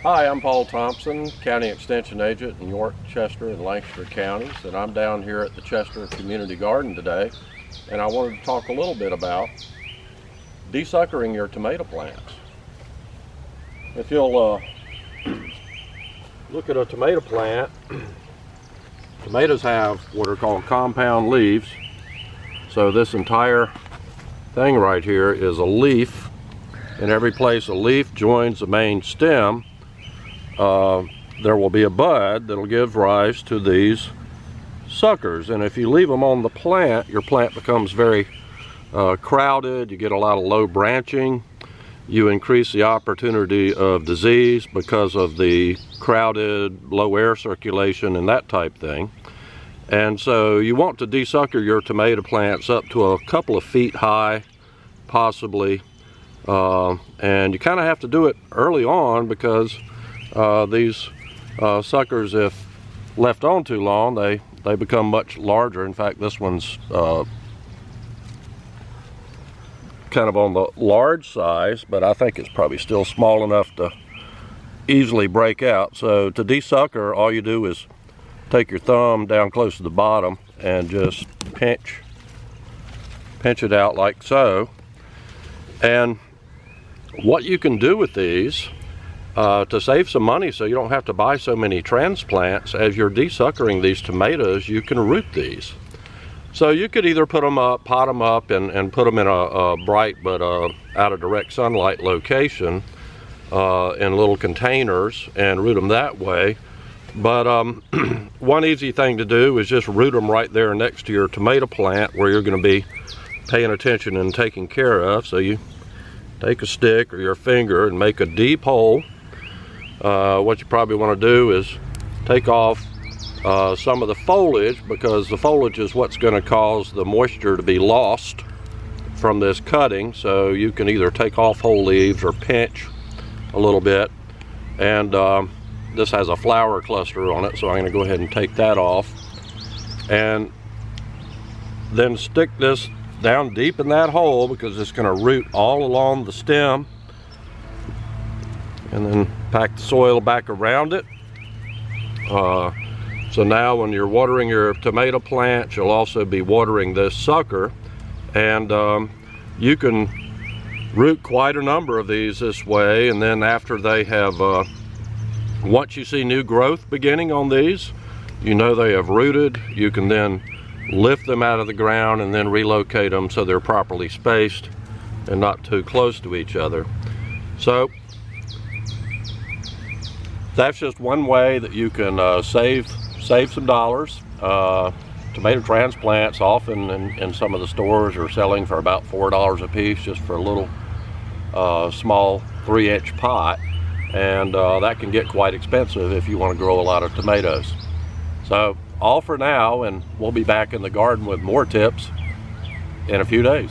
Hi, I'm Paul Thompson, County Extension Agent in York, Chester, and Lancaster Counties, and I'm down here at the Chester Community Garden today, and I wanted to talk a little bit about desuckering your tomato plants. If you'll look at a tomato plant, tomatoes have what are called compound leaves. So this entire thing right here is a leaf. In every place a leaf joins the main stem, there will be a bud that'll give rise to these suckers. And if you leave them on the plant, your plant becomes very crowded. You get a lot of low branching. You increase the opportunity of disease because of the crowded, low air circulation and that type thing. And so you want to desucker your tomato plants up to a couple of feet high, possibly. And you kind of have to do it early on because these suckers, if left on too long, they become much larger. In fact, this one's kind of on the large size, but I think it's probably still small enough to easily break out. So to desucker, all you do is take your thumb down close to the bottom and just pinch it out like so. And what you can do with these to save some money so you don't have to buy so many transplants, as you're desuckering these tomatoes, you can root these. So you could either put them up, pot them up, and put them in a bright but out of direct sunlight location in little containers and root them that way. But one easy thing to do is just root them right there next to your tomato plant where you're going to be paying attention and taking care of. So you take a stick or your finger and make a deep hole. What you probably want to do is take off some of the foliage, because the foliage is what's going to cause the moisture to be lost from this cutting. So you can either take off whole leaves or pinch a little bit. And this has a flower cluster on it, so I'm going to go ahead and take that off. And then stick this down deep in that hole, because it's going to root all along the stem, and then pack the soil back around it. So now when you're watering your tomato plants, you'll also be watering this sucker, and you can root quite a number of these this way. And then after they have, once you see new growth beginning on these, you know they have rooted, you can then lift them out of the ground and then relocate them so they're properly spaced and not too close to each other. So that's just one way that you can save some dollars. Tomato transplants often in some of the stores are selling for about $4 a piece, just for a little small 3-inch pot, and that can get quite expensive if you want to grow a lot of tomatoes. So all for now, and we'll be back in the garden with more tips in a few days.